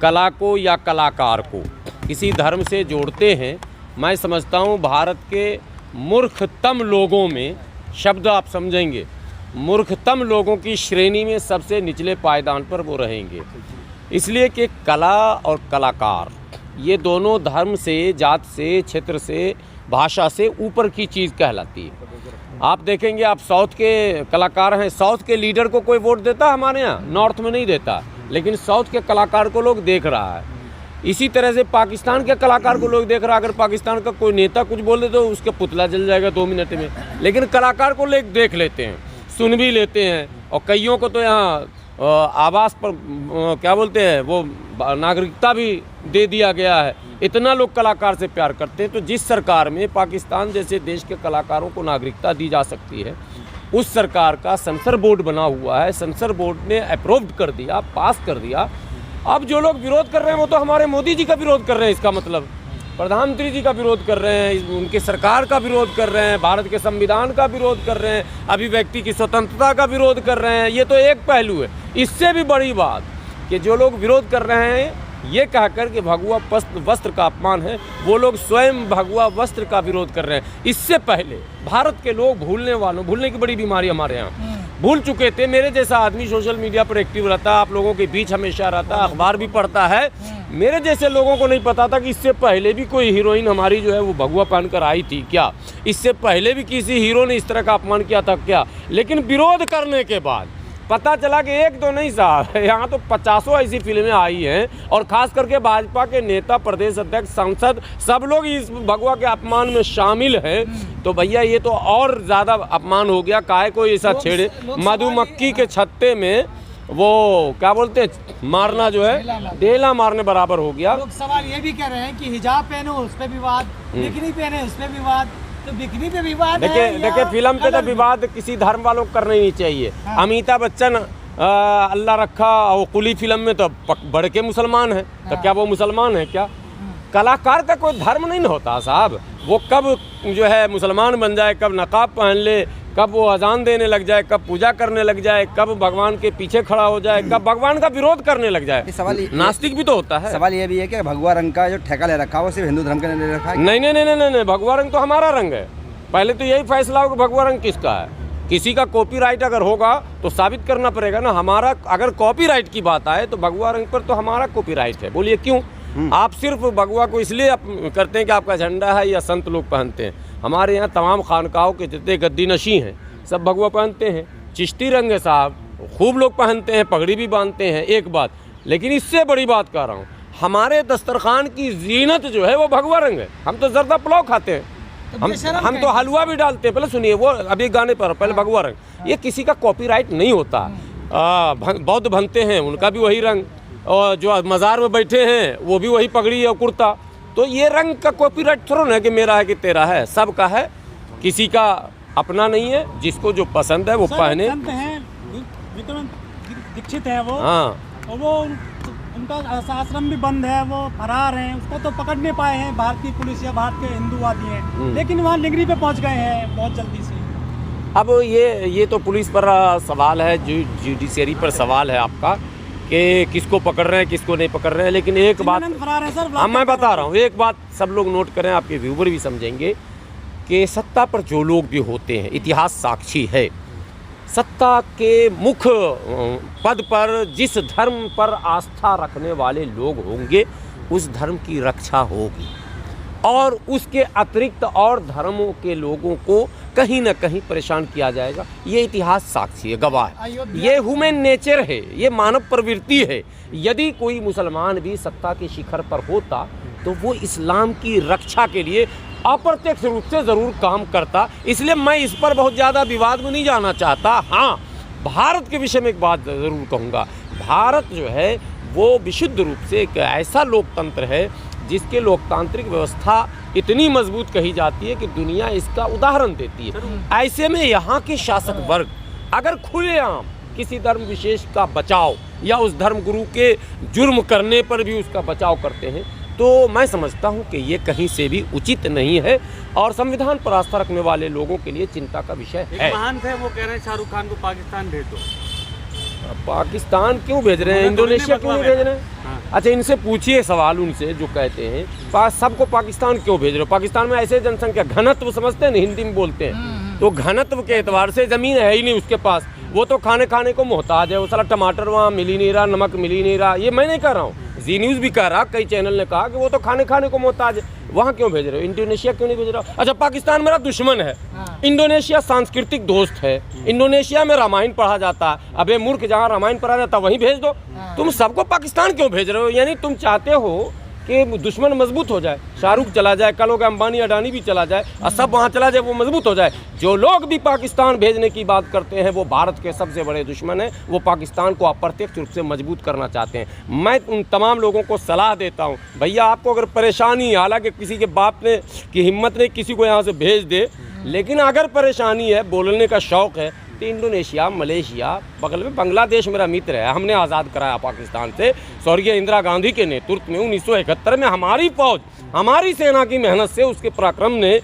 कला को या कलाकार को किसी धर्म से जोड़ते हैं, मैं समझता हूँ भारत के मूर्खतम लोगों में, शब्द आप समझेंगे, मूर्खतम लोगों की श्रेणी में सबसे निचले पायदान पर वो रहेंगे। इसलिए कि कला और कलाकार ये दोनों धर्म से, जात से, क्षेत्र से, भाषा से ऊपर की चीज़ कहलाती है। आप देखेंगे, आप साउथ के कलाकार हैं, साउथ के लीडर को कोई वोट देता है हमारे यहाँ? नॉर्थ में नहीं देता, लेकिन साउथ के कलाकार को लोग देख रहा है। इसी तरह से पाकिस्तान के कलाकार को लोग देख रहा है। अगर पाकिस्तान का कोई नेता कुछ बोल दे तो उसका पुतला जल जाएगा 2 मिनट में, लेकिन कलाकार को लोग देख लेते हैं, सुन भी लेते हैं। और कईयों को तो यहाँ आवास पर क्या बोलते हैं, वो नागरिकता भी दे दिया गया है। इतना लोग कलाकार से प्यार करते हैं। तो जिस सरकार में पाकिस्तान जैसे देश के कलाकारों को नागरिकता दी जा सकती है, उस सरकार का सेंसर बोर्ड बना हुआ है, सेंसर बोर्ड ने अप्रूव्ड कर दिया, पास कर दिया। अब जो लोग विरोध कर रहे हैं वो तो हमारे मोदी जी का विरोध कर रहे हैं, इसका मतलब प्रधानमंत्री जी का विरोध कर रहे हैं, उनके सरकार का विरोध कर रहे हैं, भारत के संविधान का विरोध कर रहे हैं, अभिव्यक्ति की स्वतंत्रता का विरोध कर रहे हैं। ये तो एक पहलू है। इससे भी बड़ी बात कि जो लोग विरोध कर रहे हैं ये कहकर कि भगवा वस्त्र का अपमान है, वो लोग स्वयं भगवा वस्त्र का विरोध कर रहे हैं। इससे पहले भारत के लोग भूलने की बड़ी बीमारी हमारे यहाँ भूल चुके थे। मेरे जैसा आदमी सोशल मीडिया पर एक्टिव रहता, आप लोगों के बीच हमेशा रहता, अखबार भी पढ़ता है। मेरे जैसे लोगों को नहीं पता था कि इससे पहले भी कोई हीरोइन हमारी जो है वो भगवा पहनकर आई थी क्या, इससे पहले भी किसी हीरो ने इस तरह का अपमान किया था क्या। लेकिन विरोध करने के बाद पता चला कि एक दो नहीं साहब, यहाँ तो 50 ऐसी फिल्में आई हैं, और खास करके भाजपा के नेता, प्रदेश अध्यक्ष, सांसद सब लोग इस भगवा के अपमान में शामिल हैं। तो भैया ये तो और ज़्यादा अपमान हो गया। काहे कोई ऐसा छेड़े, मधुमक्खी के छत्ते में वो क्या बोलते हैं, मारना जो है ढेला मारने बराबर हो गया। लोग सवाल ये भी कर रहे हैं कि हिजाब पहनो उस पर विवाद, बिकनी पहने उस पर विवाद, तो बिकनी पे विवाद। देखिए फिल्म पे तो विवाद किसी धर्म वालों को करना ही नहीं चाहिए। हाँ। अमिताभ बच्चन अल्लाह रखा, वो कुली फिल्म में तो बड़े के मुसलमान हैं। हाँ। तो क्या वो मुसलमान है क्या? कलाकार का कोई धर्म नहीं होता साहब। वो कब जो है मुसलमान बन जाए, कब नकाब पहन ले, कब वो अजान देने लग जाए, कब पूजा करने लग जाए, कब भगवान के पीछे खड़ा हो जाए, कब भगवान का विरोध करने लग जाए। सवाल नास्तिक भी तो होता है। सवाल ये भी है कि भगवा रंग का जो ठेका ले रखा है वो सिर्फ हिंदू धर्म के ले रखा है। नहीं, भगवा रंग तो हमारा रंग है। पहले तो यही फैसला हो कि भगवा रंग किसका है। किसी का कॉपीराइट अगर होगा तो साबित करना पड़ेगा ना। हमारा अगर कॉपीराइट की बात आए तो भगवा रंग पर तो हमारा कॉपीराइट है। बोलिए क्यों? आप सिर्फ भगवा को इसलिए करते हैं कि आपका झंडा है या संत लोग पहनते हैं। हमारे यहाँ तमाम खानकाहों के जितने गद्दी नशी हैं सब भगवा पहनते हैं। चिश्ती रंग है साहब, खूब लोग पहनते हैं, पगड़ी भी बांधते हैं, एक बात। लेकिन इससे बड़ी बात कर रहा हूँ, हमारे दस्तरखान की जीनत जो है वो भगवा रंग है। हम तो जर्दा पुलाव खाते हैं, हम तो हलवा भी डालते हैं। पहले सुनिए, वो अभी गाने पर पहले भगवा रंग, ये किसी का कॉपीराइट नहीं होता। बौद्ध बनते हैं उनका भी वही रंग, और जो मज़ार में बैठे हैं वो भी वही पगड़ी और कुर्ता। तो ये रंग का कॉपीराइट थोड़ा ना कि मेरा है कि तेरा है, सबका है, किसी का अपना नहीं है। जिसको जो पसंद है वो पहने। दीक्षित है वो, हाँ, और वो उनका आश्रम भी बंद है, वो फरार हैं, उसको तो पकड़ नहीं पाए हैं भारतीय पुलिस या भारत के हिंदूवादी हैं, लेकिन वहाँ लिंगरी पे पहुँच गए हैं बहुत जल्दी से। अब ये तो पुलिस पर सवाल है, जुडिशरी पर सवाल है आपका कि किसको पकड़ रहे हैं किसको नहीं पकड़ रहे हैं। लेकिन एक बात मैं बता रहा हूँ, एक बात सब लोग नोट करें, आपके व्यूवर भी समझेंगे कि सत्ता पर जो लोग भी होते हैं, इतिहास साक्षी है, सत्ता के मुख्य पद पर जिस धर्म पर आस्था रखने वाले लोग होंगे उस धर्म की रक्षा होगी, और उसके अतिरिक्त और धर्मों के लोगों को कहीं ना कहीं परेशान किया जाएगा। ये इतिहास साक्षी है, गवाह है। ये ह्यूमन नेचर है, ये मानव प्रवृत्ति है। यदि कोई मुसलमान भी सत्ता के शिखर पर होता तो वो इस्लाम की रक्षा के लिए अप्रत्यक्ष रूप से ज़रूर काम करता। इसलिए मैं इस पर बहुत ज़्यादा विवाद में नहीं जाना चाहता। हाँ, भारत के विषय में एक बात ज़रूर कहूँगा, भारत जो है वो विशुद्ध रूप से एक ऐसा लोकतंत्र है जिसके लोकतांत्रिक व्यवस्था इतनी मजबूत कही जाती है कि दुनिया इसका उदाहरण देती है। ऐसे में यहाँ के शासक वर्ग अगर खुलेआम किसी धर्म विशेष का बचाव या उस धर्म गुरु के जुर्म करने पर भी उसका बचाव करते हैं तो मैं समझता हूँ कि ये कहीं से भी उचित नहीं है, और संविधान पर आस्था रखने वाले लोगों के लिए चिंता का विषय है। महान थे, वो कह रहे हैं शाहरुख खान को पाकिस्तान भेज दो। पाकिस्तान क्यों भेज रहे हैं? इंडोनेशिया क्यों नहीं भेज रहे हैं? अच्छा, इनसे पूछिए सवाल उनसे जो कहते हैं सबको पाकिस्तान क्यों भेज रहे हो? पाकिस्तान में ऐसे जनसंख्या घनत्व समझते हैं ना, हिंदी में बोलते हैं, तो घनत्व के एतबार से ज़मीन है ही नहीं उसके पास, वो तो खाने को मोहताज है। वो साला टमाटर वहाँ मिल ही नहीं रहा, नमक मिल ही नहीं रहा। ये मैं नहीं कह रहा हूँ, जी न्यूज़ भी कह रहा, कई चैनल ने कहा कि वो तो खाने को मोहताज है। वहाँ क्यों भेज रहे हो? इंडोनेशिया क्यों नहीं भेज रहे हो? अच्छा, पाकिस्तान मेरा दुश्मन है, इंडोनेशिया सांस्कृतिक दोस्त है, इंडोनेशिया में रामायण पढ़ा जाता है। अबे मूर्ख, जहाँ रामायण पढ़ा जाता है वहीं भेज दो। तुम सबको पाकिस्तान क्यों भेज रहे हो? यानी तुम चाहते हो कि दुश्मन मजबूत हो जाए, शाहरुख चला जाए, कल होगा अंबानी अडानी भी चला जाए और सब वहाँ चला जाए, वो मजबूत हो जाए। जो लोग भी पाकिस्तान भेजने की बात करते हैं वो भारत के सबसे बड़े दुश्मन हैं, वो पाकिस्तान को अप्रत्यक्ष रूप से मजबूत करना चाहते हैं। मैं उन तमाम लोगों को सलाह देता हूँ, भैया आपको अगर परेशानी, हालांकि किसी के बाप ने की हिम्मत नहीं किसी को यहाँ से भेज दे, लेकिन अगर परेशानी है, बोलने का शौक़ है, तो इंडोनेशिया, मलेशिया, बगल में बांग्लादेश मेरा मित्र है, हमने आज़ाद कराया पाकिस्तान से स्वर्गीय इंदिरा गांधी के नेतृत्व में 1971 में। हमारी फौज, हमारी सेना की मेहनत से, उसके पराक्रम ने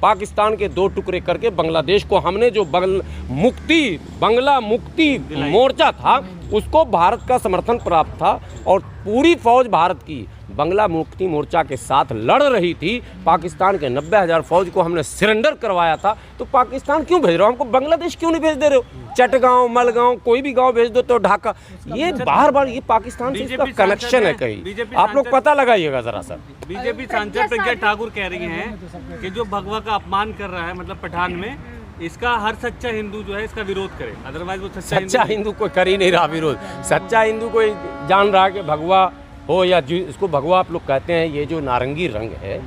पाकिस्तान के 2 टुकड़े करके बांग्लादेश को, हमने जो बांग्ला मुक्ति मोर्चा था उसको भारत का समर्थन प्राप्त था और पूरी फौज भारत की बांग्ला मुक्ति मोर्चा के साथ लड़ रही थी। पाकिस्तान के 90,000 फौज को हमने सरेंडर करवाया था। तो पाकिस्तान क्यों भेज रहे हो? हमको बांग्लादेश क्यों नहीं भेज दे रहे हो? चटगांव, मलगांव, कोई भी गांव भेज दो, तो ढाका, ये बार ये पाकिस्तान से इसका कनेक्शन है कहीं, आप लोग पता लगाइएगा जरा सा। बीजेपी सांसद प्रज्ञा ठाकुर कह रही हैं कि जो भगवा का अपमान कर रहा है, मतलब पठान में, इसका हर सच्चा हिंदू जो है इसका विरोध करे, अदरवाइज वो सच्चा हिंदू कोई कर ही नहीं रहा विरोध। सच्चा हिंदू कोई जान रहा कि भगवा हो या इसको भगवा आप लोग कहते हैं, ये जो नारंगी रंग है,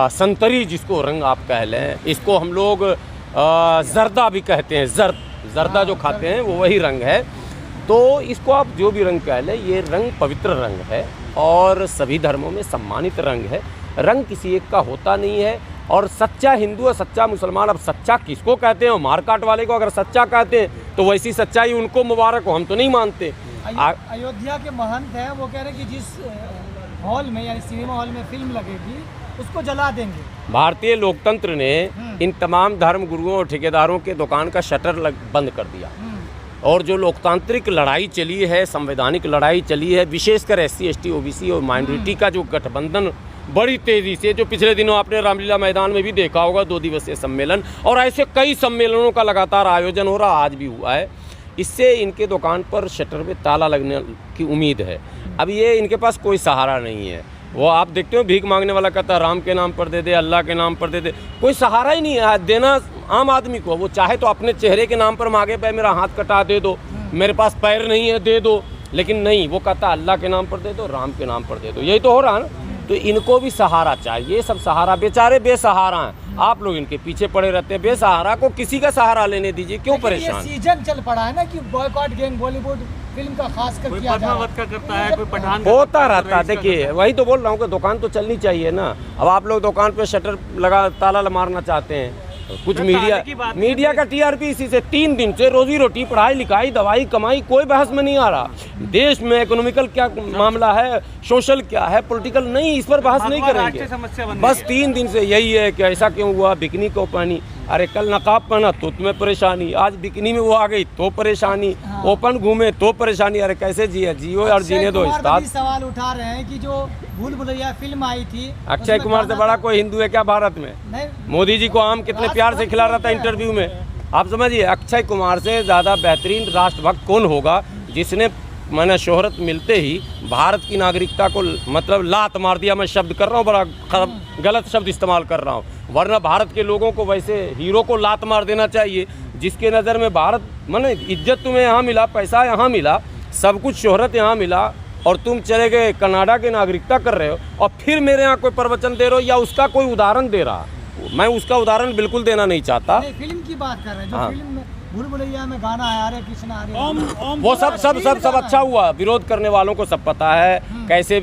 संतरी जिसको रंग आप कह लें, इसको हम लोग जर्दा भी कहते हैं, जर्दा जो खाते हैं वो वही रंग है। तो इसको आप जो भी रंग कह लें, ये रंग पवित्र रंग है और सभी धर्मों में सम्मानित रंग है। रंग किसी एक का होता नहीं है। और सच्चा हिंदू और सच्चा मुसलमान, अब सच्चा किसको कहते हैं? मारकाट वाले को अगर सच्चा कहते हैं तो वैसी सच्चाई उनको मुबारक हो, हम तो नहीं मानते। अयोध्या के महंत हैं, वो कह रहे हैं कि जिस हॉल में, यानी सिनेमा हॉल में फिल्म लगेगी उसको जला देंगे। भारतीय लोकतंत्र ने इन तमाम धर्म गुरुओं और ठेकेदारों के दुकान का शटर बंद कर दिया। और जो लोकतांत्रिक लड़ाई चली है, संवैधानिक लड़ाई चली है, विशेषकर SC, ST, OBC और माइनॉरिटी का जो गठबंधन बड़ी तेज़ी से, जो पिछले दिनों आपने रामलीला मैदान में भी देखा होगा, 2 दिवसीय सम्मेलन, और ऐसे कई सम्मेलनों का लगातार आयोजन हो रहा, आज भी हुआ है। इससे इनके दुकान पर शटर पे ताला लगने की उम्मीद है। अब ये इनके पास कोई सहारा नहीं है। वो आप देखते हो, भीख मांगने वाला कहता है राम के नाम पर दे दे, अल्लाह के नाम पर दे दे, कोई सहारा ही नहीं है देना आम आदमी को। वो चाहे तो अपने चेहरे के नाम पर मांगे, भाई मेरा हाथ कटा दे दो, मेरे पास पैर नहीं है दे दो, लेकिन नहीं, वो कहता अल्लाह के नाम पर दे दो, राम के नाम पर दे दो। यही तो हो रहा है ना। तो इनको भी सहारा चाहिए। ये सब सहारा, बेचारे बेसहारा हैं, आप लोग इनके पीछे पड़े रहते हैं। बेसहारा को किसी का सहारा लेने दीजिए, क्यों परेशान? ये सीजन चल पड़ा है ना कि बॉयकॉट गैंग बॉलीवुड फिल्म का खास कर किया जा रहा है, करता है, कोई पठान होता रहता है। देखिए, वही तो बोल रहा हूँ कि दुकान तो चलनी चाहिए ना। अब आप लोग दुकान पे शटर लगा, ताला मारना चाहते हैं। कुछ मीडिया का TRP इसी से 3 दिन से रोजी रोटी, पढ़ाई लिखाई, दवाई कमाई, कोई बहस में नहीं आ रहा। देश में इकोनॉमिकल क्या मामला है, सोशल क्या है, पॉलिटिकल नहीं, इस पर बहस नहीं करेंगे। बस 3 दिन से यही है कि ऐसा क्यों हुआ, बिकनी को पानी, अरे कल नकाब पहना तो तुम्हें परेशानी, आज बिकनी में वो आ गई तो परेशानी, ओपन घूमे तो परेशानी। अरे कैसे जियो और जीने दो। सवाल उठा रहे हैं कि जो भूल भुलैया फिल्म आई थी, अक्षय कुमार से बड़ा कोई हिंदू है क्या भारत में? मोदी जी को आम कितने प्यार से खिला रहा था इंटरव्यू में। आप समझिए, अक्षय कुमार से ज़्यादा बेहतरीन राष्ट्रभक्त कौन होगा, जिसने मैंने शोहरत मिलते ही भारत की नागरिकता को मतलब लात मार दिया। मैं शब्द कर रहा हूँ, बड़ा गलत शब्द इस्तेमाल कर रहा हूँ, वरना भारत के लोगों को वैसे हीरो को लात मार देना चाहिए, जिसके नज़र में भारत माने इज्जत तुम्हें यहाँ मिला, पैसा यहाँ मिला, सब कुछ शोहरत यहाँ मिला, और तुम चले गए कनाडा की नागरिकता कर रहे हो और फिर मेरे यहाँ कोई प्रवचन दे रहे हो या उसका कोई उदाहरण दे रहा। मैं उसका उदाहरण बिल्कुल देना नहीं चाहता। फिल्म की बात कर रहे हैं, जो फिल्म में भूल भुलैया में गाना है, हरे कृष्ण हरे, वो सब अच्छा हुआ। विरोध करने वालों को सब पता है कैसे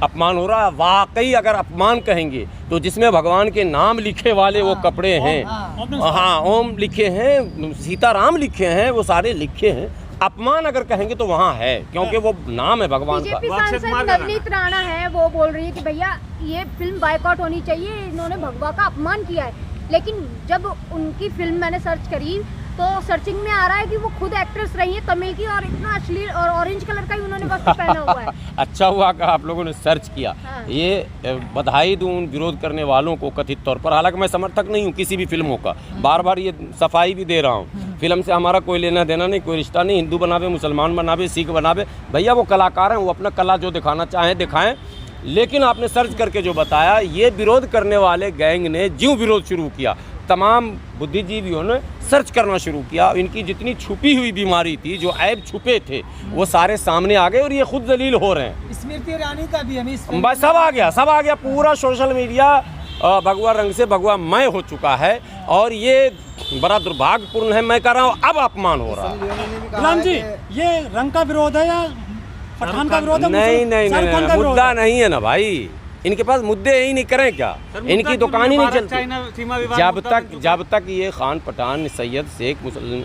अपमान हो रहा है। वाकई अगर अपमान कहेंगे तो जिसमें भगवान के नाम लिखे वाले वो कपड़े हैं, हाँ ओम लिखे हैं, सीताराम लिखे हैं, वो सारे लिखे हैं। अपमान अगर कहेंगे तो वहाँ है, क्योंकि वो नाम है भगवान का। बीजेपी सांसद नवनीत राणा है, वो बोल रही है कि भैया ये फिल्म बायकॉट होनी चाहिए, इन्होंने भगवा का अपमान किया है। लेकिन जब उनकी फिल्म मैंने सर्च करी, तो सर्चिंग में आ रहा है कि वो खुद एक्ट्रेस रही है तमिल की, और इतना अश्लील और ऑरेंज कलर का ही उन्होंने वस्त्र पहना हुआ है। अच्छा हुआ कि आप लोगों ने सर्च किया। हाँ। ये बधाई दूं उन विरोध करने वालों को कथित तौर पर, हालांकि मैं समर्थक नहीं हूं किसी भी फिल्मों का, बार बार ये सफाई भी दे रहा हूं, फिल्म से हमारा कोई लेना देना नहीं, कोई रिश्ता नहीं, हिंदू बनावे, मुसलमान बनावे, सिख बनावे, भैया वो कलाकार हैं, वो अपना कला जो दिखाना चाहें दिखाएं। लेकिन आपने सर्च करके जो बताया, ये विरोध करने वाले गैंग ने ज्यों विरोध शुरू किया, तमाम बुद्धिजीवियों ने सर्च करना शुरू किया, इनकी जितनी छुपी हुई बीमारी थी, जो ऐब छुपे थे, वो सारे सामने आ गए और ये खुद जलील हो रहे हैं। स्मृति ईरानी का भी बस सब आ गया, पूरा सोशल मीडिया भगवा रंग से भगवा मय हो चुका है, और ये बड़ा दुर्भाग्यपूर्ण है। मैं कह रहा हूँ अब अपमान हो रहा है। गुलाम जी, ये रंग का विरोध है या पठान का विरोध है? नहीं, मुद्दा नहीं है ना भाई, इनके पास मुद्दे ही नहीं करें क्या, इनकी दुकान ही नहीं चलती। जब तक ये खान पठान सैयद शेख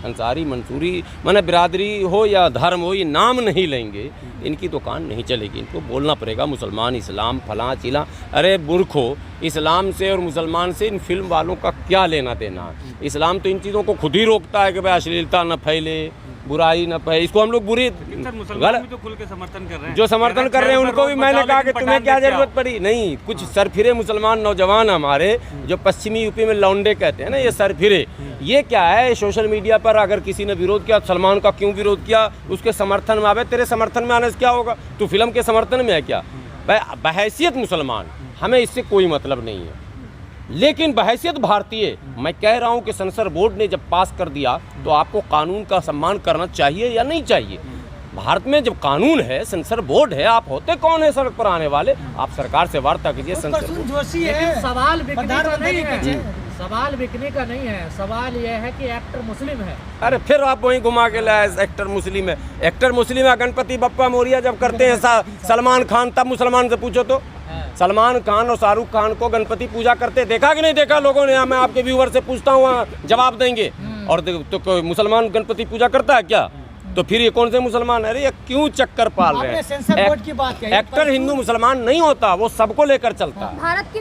अंसारी मंसूरी माने बिरादरी हो या धर्म हो, ये नाम नहीं लेंगे, इनकी दुकान नहीं चलेगी। इनको बोलना पड़ेगा मुसलमान, इस्लाम, फलां चिला। अरे मूर्खो, इस्लाम से और मुसलमान से इन फिल्म वालों का क्या लेना देना? इस्लाम तो इन चीज़ों को खुद ही रोकता है कि भाई अश्लीलता न फैले, बुराई न पाए, इसको हम लोग बुरी गलत तो खुल के समर्थन कर रहे हैं, जो समर्थन कर रहे हैं उनको भी मैंने कहा कि तुम्हें क्या जरूरत पड़ी। नहीं, कुछ सरफिरे मुसलमान नौजवान हमारे जो पश्चिमी यूपी में लौंडे कहते हैं ना, ये सरफिरे, ये क्या है, सोशल मीडिया पर अगर किसी ने विरोध किया, सलमान का क्यों विरोध किया, उसके समर्थन में आवे, तेरे समर्थन में आने से क्या होगा? तू फिल्म के समर्थन में है क्या? बहैसियत मुसलमान हमें इससे कोई मतलब नहीं है, लेकिन बहैसियत भारतीय मैं कह रहा हूं कि सेंसर बोर्ड ने जब पास कर दिया तो आपको कानून का सम्मान करना चाहिए या नहीं चाहिए? भारत में जब कानून है, सेंसर बोर्ड है, आप होते कौन है सड़क पर आने वाले? आप सरकार से वार्ता कीजिए। सेंसर जोशी है, सवाल बिकने का नहीं है, सवाल बिकने का नहीं है, सवाल यह है कि एक्टर मुस्लिम है। अरे फिर आप वहीं घुमा के लाए, एक्टर मुस्लिम है, एक्टर मुस्लिम है। गणपति बप्पा मोरिया जब करते हैं सलमान खान, तब मुसलमान से पूछो तो सलमान खान और शाहरुख खान को गणपति पूजा करते देखा कि नहीं देखा लोगों ने? मैं आपके व्यूअर से पूछता हूँ, जवाब देंगे। और तो मुसलमान गणपति पूजा करता है क्या? तो फिर ये कौन से मुसलमान? अरे ये क्यों चक्कर पाल रहे हैं? सेंसर बोर्ड की बात कही, एक्टर हिंदू मुसलमान नहीं होता, वो सबको लेकर चलता है। भारत की